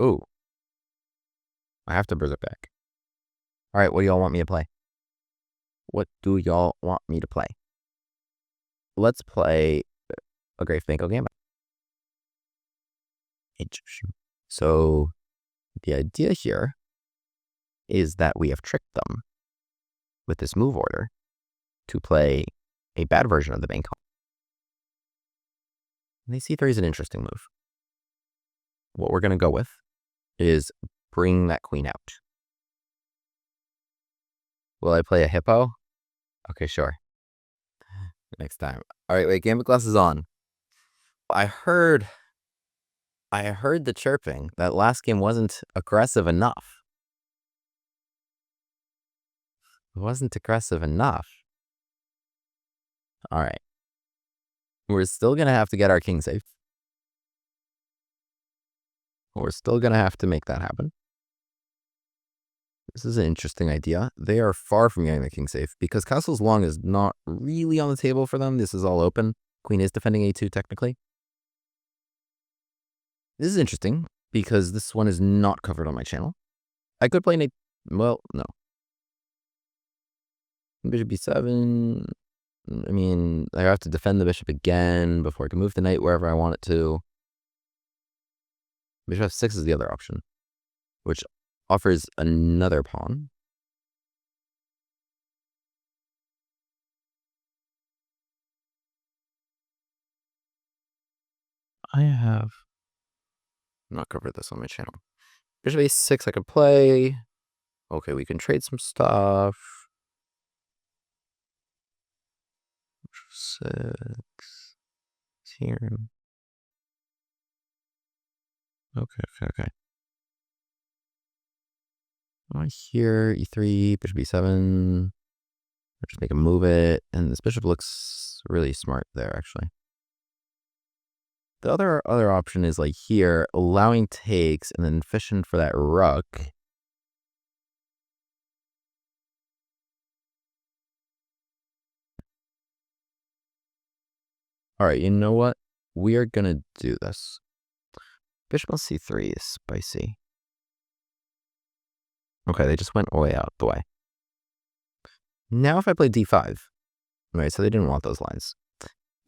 Ooh. I have to bring it back. All right, what do y'all want me to play? What do y'all want me to play? Let's play a Graif-Benko Gambit. Interesting. So the idea here is that we have tricked them with this move order to play a bad version of the Benko. And the c3 is an interesting move. What we're going to go with is bring that queen out. Will I play a hippo? Okay, sure. Next time. All right, wait, Gambit Glass is on. I heard the chirping. That last game wasn't aggressive enough. It wasn't aggressive enough. All right. We're still going to have to get our king safe. We're still going to have to make that happen. This is an interesting idea. They are far from getting the king safe because castles long is not really on the table for them. This is all open. Queen is defending a2 technically. This is interesting because this one is not covered on my channel. I could play an well, no. Bishop b7. I mean, I have to defend the bishop again before I can move the knight wherever I want it to. Bishop f6 is the other option, which offers another pawn. I'm not covered this on my channel. Bishop a6 I could play. Okay, we can trade some stuff. 6 here. Okay. Right here, e3, bishop b7. I'll just make him move it, and this bishop looks really smart there, actually. The other option is like here, allowing takes and then fishing for that rook. All right, you know what? We are gonna do this. Bishop on c3 is spicy. Okay, they just went way out the way. Now if I play d5, right, so they didn't want those lines.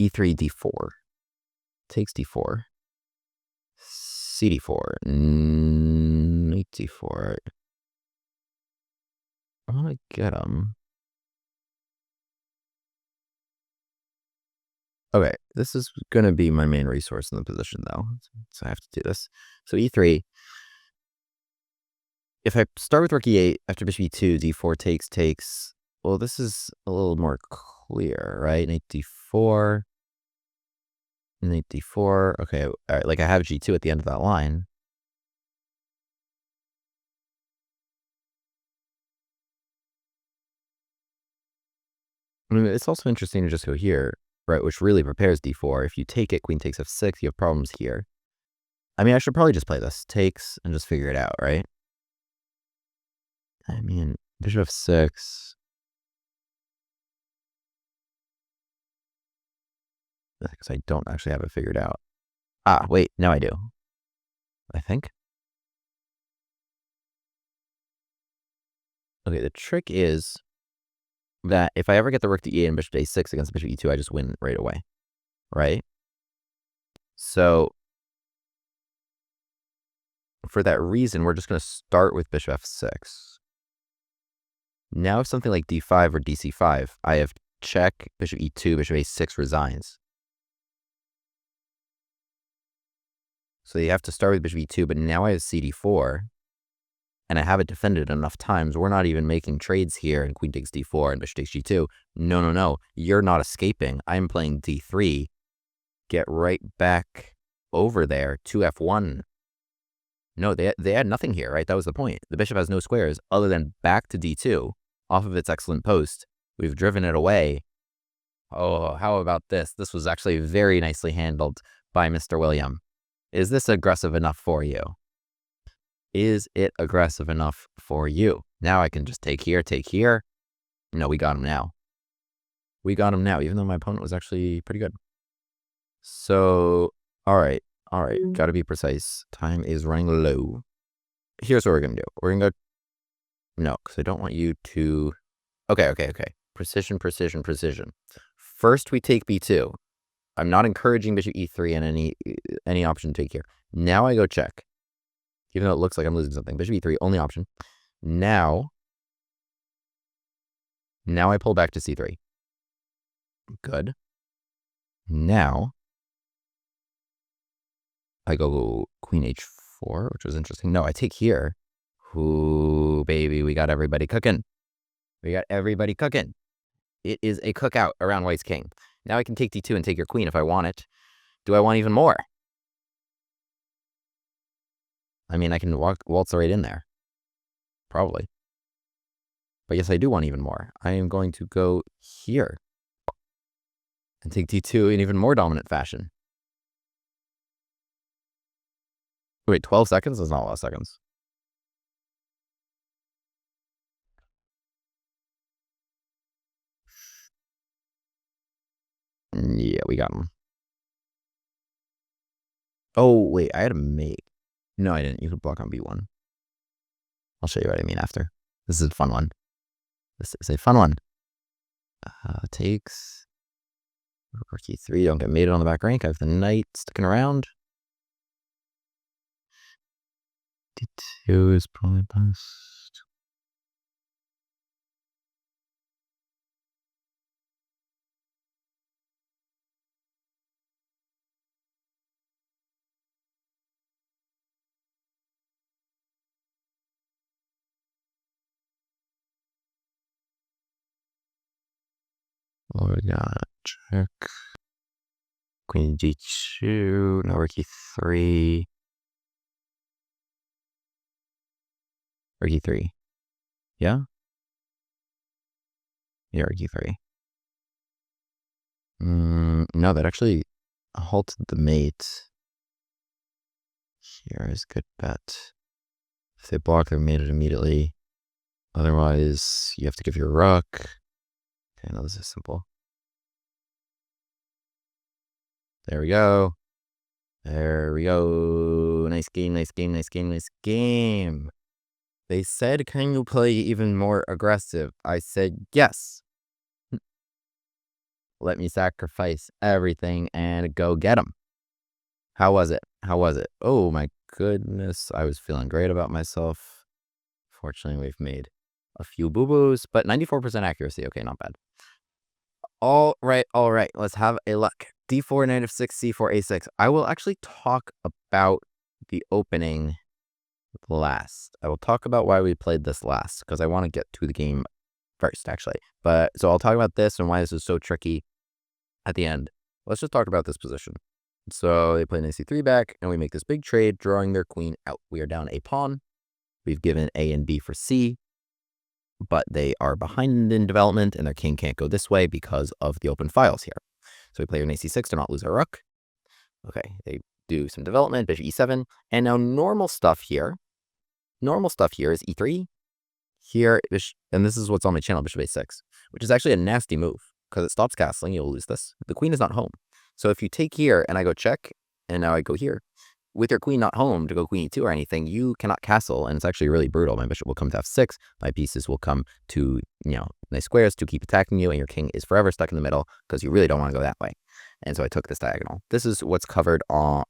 e3, d4. Takes d4. cd4. Knight d4. I want to get him. Okay, this is going to be my main resource in the position, though. So I have to do this. So e3. If I start with rook e8, after bishop e2, d4 takes. Well, this is a little more clear, right? Knight d4. Knight d4. Okay, all right, like I have g2 at the end of that line. I mean, it's also interesting to just go here, right, which really prepares d4. If you take it, queen takes f6, you have problems here. I mean, I should probably just play this. Takes and just figure it out, right? I mean, bishop f6. Because I don't actually have it figured out. Ah, wait, now I do. I think. Okay, the trick is that if I ever get the rook to e8 and bishop to a6 against bishop e2, I just win right away, right? So for that reason, we're just going to start with bishop f6. Now if something like d5 or dc5, I have check, bishop e2, bishop a6 resigns. So you have to start with bishop e2, but now I have cd4, and I have it defended enough times. We're not even making trades here, and queen takes d4 and bishop takes g2. No. You're not escaping. I'm playing d3. Get right back over there to f1. No, they had nothing here, right? That was the point. The bishop has no squares other than back to d2 off of its excellent post. We've driven it away. Oh, how about this? This was actually very nicely handled by Mr. William. Is this aggressive enough for you? Is it aggressive enough for you? Now I can just take here, take here. No, we got him now. We got him now, even though my opponent was actually pretty good. So, all right. All right, gotta be precise. Time is running low. Here's what we're gonna do. We're gonna go... No, because I don't want you to... Okay. Precision. First, we take b2. I'm not encouraging bishop e3 and any option to take here. Now I go check. Even though it looks like I'm losing something. Bishop e3, only option. Now I pull back to c3. Good. Now I go queen h4, which was interesting. No, I take here. Ooh, baby, we got everybody cooking. It is a cookout around white's king. Now I can take d2 and take your queen if I want it. Do I want even more? I mean, I can waltz right in there. Probably. But yes, I do want even more. I am going to go here and take d2 in even more dominant fashion. Wait, 12 seconds? That's not a lot of seconds. Yeah, we got him. Oh, wait, I had a mate. No, I didn't. You could block on b1. I'll show you what I mean after. This is a fun one. Takes... Rook e3, don't get mated on the back rank. I have the knight sticking around. d2 is probably best. Oh, we got check. Queen g2, now rook e3. Rook e3. Yeah? Yeah, rook e3. No, that actually halted the mate. Here is good bet. If they block, they're mated immediately. Otherwise, you have to give your rook. Okay, now this is simple. There we go. Nice game. They said, can you play even more aggressive? I said, yes. Let me sacrifice everything and go get them. How was it? Oh my goodness. I was feeling great about myself. Fortunately, we've made a few boo-boos, but 94% accuracy. Okay, not bad. All right. Let's have a look. d4, knight f6, c4, a6. I will actually talk about the opening last. I will talk about why we played this last, because I want to get to the game first, actually. But so I'll talk about this and why this is so tricky at the end. Let's just talk about this position. So they play knight c3 back, and we make this big trade, drawing their queen out. We are down a pawn. We've given a and b for c, but they are behind in development, and their king can't go this way because of the open files here. So we play knight c6 to not lose our rook. Okay, they do some development, bishop e7, and now normal stuff here is e3. Here, and this is what's on my channel, bishop a6, which is actually a nasty move, because it stops castling. You'll lose this. The queen is not home. So if you take here, and I go check, and now I go here, with your queen not home to go queen e2 or anything, you cannot castle, and it's actually really brutal. My bishop will come to f6, my pieces will come to, nice squares to keep attacking you, and your king is forever stuck in the middle, because you really don't want to go that way. And so I took this diagonal. This is what's covered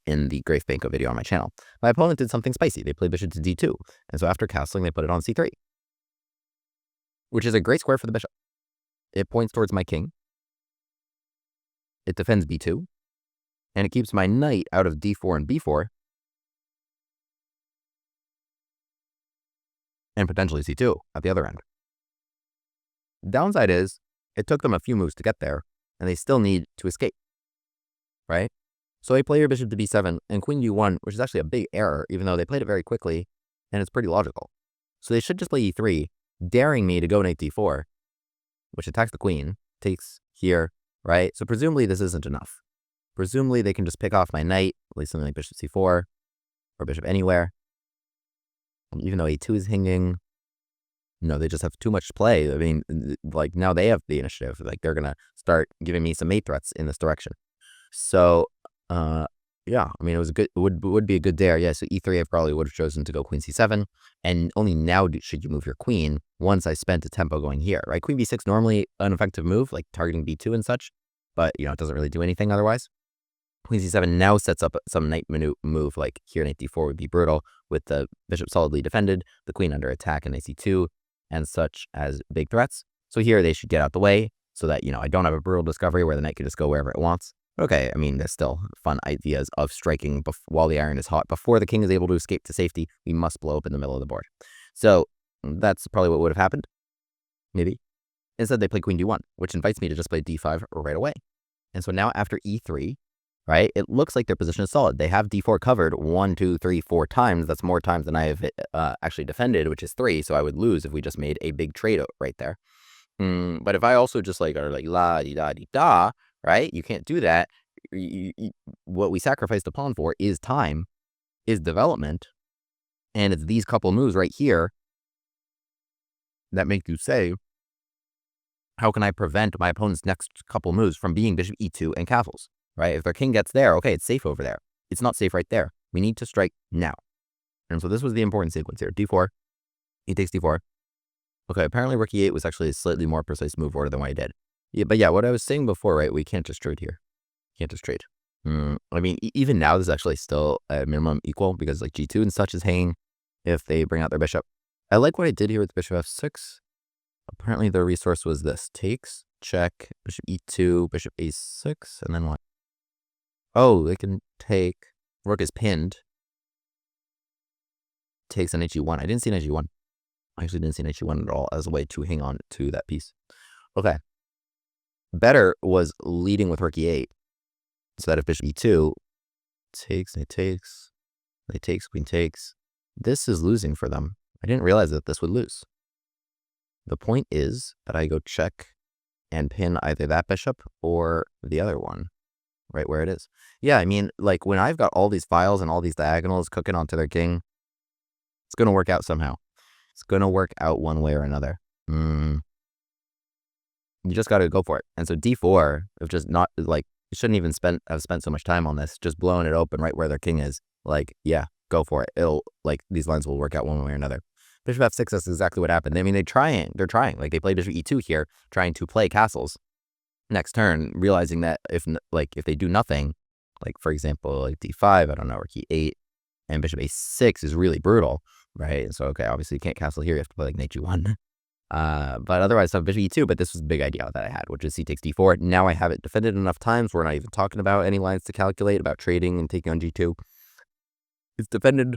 in the Graif-Benko video on my channel. My opponent did something spicy. They played bishop to d2, and so after castling, they put it on c3, which is a great square for the bishop. It points towards my king. It defends b2, and it keeps my knight out of d4 and b4, and potentially c2 at the other end. Downside is, it took them a few moves to get there, and they still need to escape, right? So they play your bishop to b7 and queen d1, which is actually a big error, even though they played it very quickly, and it's pretty logical. So they should just play e3, daring me to go knight d4, which attacks the queen, takes here, right? So presumably this isn't enough. Presumably they can just pick off my knight, play something like bishop c4, or bishop anywhere. And even though a2 is hinging, they just have too much to play. I mean, like, now they have the initiative. Like, they're going to start giving me some mate threats in this direction. So, yeah, I mean, it was a good, would be a good dare. Yeah, so e3, I probably would have chosen to go queen c7, and only now should you move your queen once I spent a tempo going here, right? Queen b6, normally an effective move, like targeting b2 and such, but, you know, it doesn't really do anything otherwise. Queen c7 now sets up some knight move, like here knight d4 would be brutal, with the bishop solidly defended, the queen under attack in knight c2, and such as big threats. So here they should get out the way, so that, you know, I don't have a brutal discovery where the knight can just go wherever it wants. Okay, I mean, there's still fun ideas of striking while the iron is hot. Before the king is able to escape to safety, we must blow up in the middle of the board. So that's probably what would have happened, maybe. Instead, they play queen d1, which invites me to just play d5 right away. And so now after e3, right, it looks like their position is solid. They have d4 covered 1, 2, 3, 4 times. That's more times than I have actually defended, which is 3. So I would lose if we just made a big trade right there. But if I also just like are like la di da di da, right? You can't do that. What we sacrificed the pawn for is time, is development, and it's these couple moves right here that make you say, how can I prevent my opponent's next couple moves from being bishop e2 and castles, right? If their king gets there, okay, it's safe over there. It's not safe right there. We need to strike now. And so this was the important sequence here. d4, he takes d4. Okay, apparently rook e8 was actually a slightly more precise move order than what I did. Yeah, but yeah, what I was saying before, right? We can't just trade here. Can't just trade. I mean, even now, this is actually still at minimum equal because like g2 and such is hanging if they bring out their bishop. I like what I did here with bishop f6. Apparently, the resource was this. Takes, check, bishop e2, bishop a6, and then what? Oh, they can take. Rook is pinned. Takes an h1. I didn't see an h1. I actually didn't see an h1 at all as a way to hang on to that piece. Okay. Better was leading with rook e8. So that if bishop e2 takes, knight takes, knight takes, queen takes, this is losing for them. I didn't realize that this would lose. The point is that I go check and pin either that bishop or the other one, right where it is. Yeah, I mean, like when I've got all these files and all these diagonals cooking onto their king, it's going to work out somehow. It's going to work out one way or another. You just got to go for it. And so d4, if just not like, you shouldn't even have spent so much time on this, just blowing it open right where their king is. Like, yeah, go for it. It'll, like, these lines will work out one way or another. Bishop f6, that's exactly what happened. I mean, they're trying. Like, they play bishop e2 here, trying to play castles next turn, realizing that if they do nothing, like, for example, like d5, I don't know, or e8, and bishop a6 is really brutal, right? So, okay, obviously you can't castle here. You have to play, like, knight g1. But otherwise, I have bishop e2, but this was the big idea that I had, which is c takes d4. Now I have it defended enough times. We're not even talking about any lines to calculate about trading and taking on g2. It's defended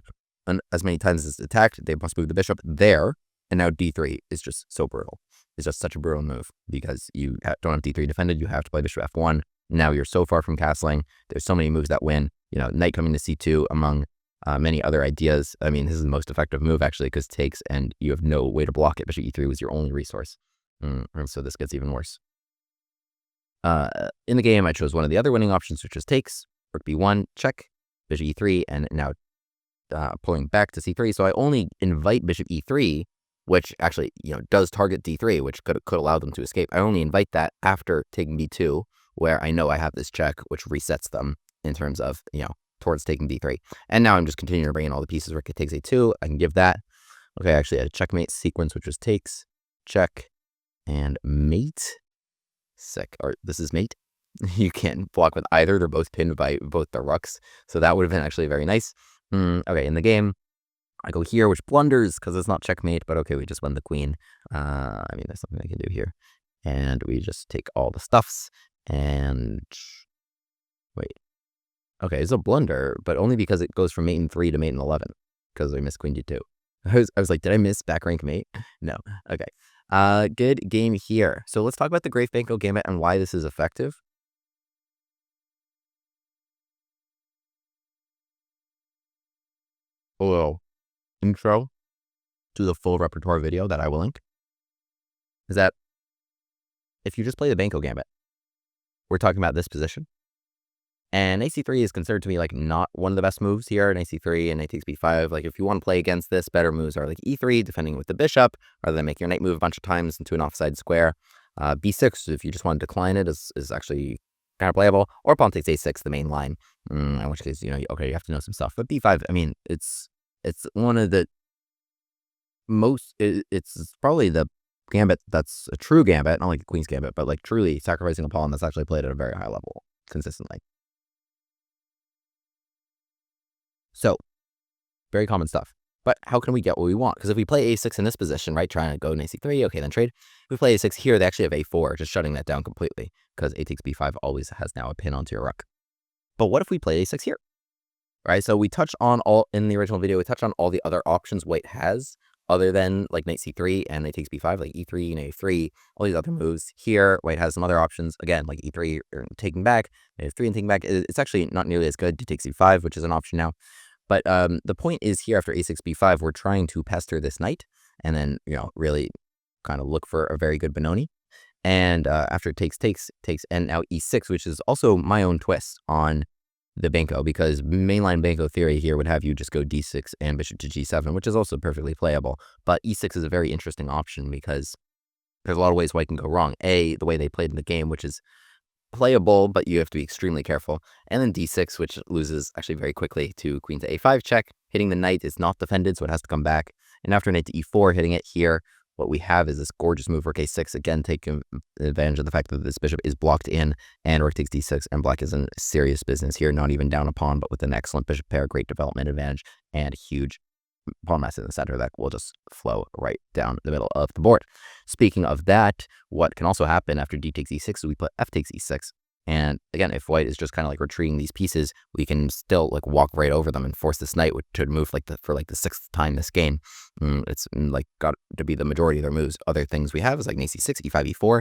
as many times as it's attacked. They must move the bishop there, and now d3 is just so brutal. It's just such a brutal move because you don't have d3 defended. You have to play bishop f1. Now you're so far from castling. There's so many moves that win. You know, knight coming to c2 among many other ideas. I mean, this is the most effective move, actually, because takes, and you have no way to block it. Bishop e3 was your only resource. And so this gets even worse. In the game, I chose one of the other winning options, which is takes, rook b1, check, bishop e3, and now pulling back to c3. So I only invite bishop e3, which actually, you know, does target d3, which could allow them to escape. I only invite that after taking b2, where I know I have this check, which resets them in terms of, you know, towards taking d3. And now I'm just continuing to bring in all the pieces. Rook takes a2. I can give that. Okay, I actually had a checkmate sequence, which was takes, check, and mate. Sick. Or this is mate. You can't block with either. They're both pinned by both the rooks. So that would have been actually very nice. Okay, in the game, I go here, which blunders because it's not checkmate. But okay, we just won the queen. I mean, there's something I can do here. And we just take all the stuffs and wait. Okay, it's a blunder, but only because it goes from mate in 3 to mate in 11, because I missed queen d2. I was like, did I miss back rank mate? No. Okay. Good game here. So let's talk about the Graif-Benko Gambit and why this is effective. A little intro to the full repertoire video that I will link is that if you just play the Benko Gambit, we're talking about this position. And ac3 is considered to me like not one of the best moves here. And ac3 and knight takes b5. Like if you want to play against this, better moves are like e3, defending with the bishop, rather than make your knight move a bunch of times into an offside square. B6, if you just want to decline it, is actually kind of playable. Or pawn takes a6, the main line. In which case, okay, you have to know some stuff. But b5, I mean, it's one of the most, it's probably the gambit that's a true gambit, not like the queen's gambit, but like truly sacrificing a pawn that's actually played at a very high level consistently. So, very common stuff. But how can we get what we want? Because if we play a6 in this position, right, trying to go knight c3, okay, then trade. If we play a6 here, they actually have a4, just shutting that down completely, because a takes b5 always has now a pin onto your rook. But what if we play a6 here? Right, so we touched on in the original video, we touched on all the other options white has, other than like knight c3 and knight takes b5, like e3 and a3, all these other moves. Here, white has some other options, again, like e3 or taking back, a3 and taking back. It's actually not nearly as good to take c5, which is an option now. But the point is here, after a6, b5, we're trying to pester this knight and then, really kind of look for a very good Benoni. And after it takes, and now e6, which is also my own twist on the Benko, because mainline Benko theory here would have you just go d6 and bishop to g7, which is also perfectly playable. But e6 is a very interesting option because there's a lot of ways white can go wrong. The way they played in the game, which is playable, but you have to be extremely careful. And then d6, which loses actually very quickly to queen to a5 check. Hitting the knight is not defended, so it has to come back. And after knight to e4, hitting it here, what we have is this gorgeous move, rook a6, again, taking advantage of the fact that this bishop is blocked in, and rook takes d6, and black is in serious business here, not even down a pawn, but with an excellent bishop pair, great development advantage, and huge pawn mass in the center that will just flow right down the middle of the board. Speaking of that, what can also happen after d takes e6 is we put f takes e6. And again, if white is just kind of like retreating these pieces, we can still like walk right over them and force this knight to move for the 6th time this game. It's like got to be the majority of their moves. Other things we have is like knight c6, e5, e4.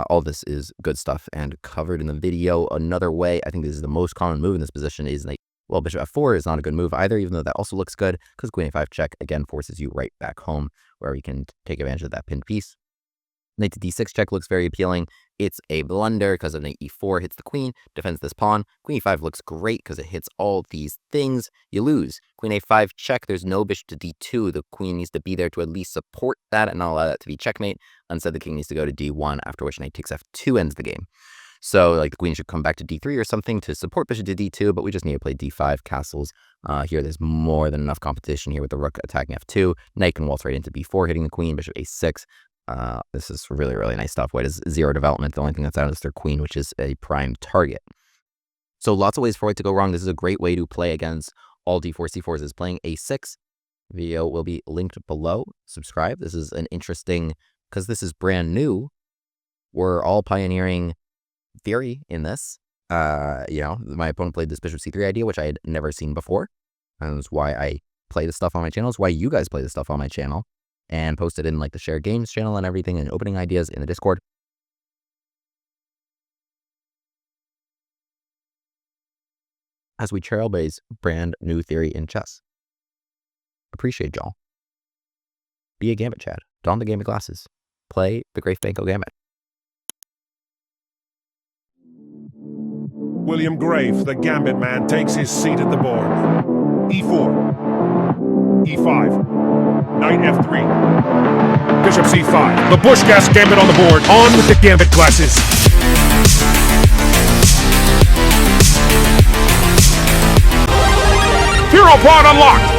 All this is good stuff and covered in the video. Another way, I think this is the most common move in this position, is like, well, bishop f4 is not a good move either, even though that also looks good, because queen a5 check again forces you right back home, where we can take advantage of that pinned piece. Knight to d6 check looks very appealing. It's a blunder because of knight e4 hits the queen, defends this pawn. Queen e5 looks great because it hits all these things. You lose. Queen a5 check, there's no bishop to d2. The queen needs to be there to at least support that and not allow that to be checkmate. Instead, the king needs to go to d1, after which knight takes f2 ends the game. So like the queen should come back to d3 or something to support bishop to d2, but we just need to play d5 castles. Here there's more than enough competition here with the rook attacking f2. Knight can waltz right into b4, hitting the queen, bishop a6. This is really, really nice stuff. White has 0 development. The only thing that's out is their queen, which is a prime target. So lots of ways for white to go wrong. This is a great way to play against all d4, c4s is playing a6. Video will be linked below. Subscribe. This is an interesting, because this is brand new. We're all pioneering theory in this. My opponent played this bishop c3 idea, which I had never seen before. And that's why I play this stuff on my channel. It's why you guys play this stuff on my channel. And post it in like the shared games channel and everything, and opening ideas in the Discord. As we trailblaze brand new theory in chess. Appreciate y'all. Be a Gambit Chad. Don the Gambit glasses. Play the Graif-Benko Gambit. William Grafe, the Gambit man, takes his seat at the board. e4. e5. Knight f3. Bishop c5. The Bushcast Gambit on the board. On with the Gambit glasses. Hero Pod unlocked.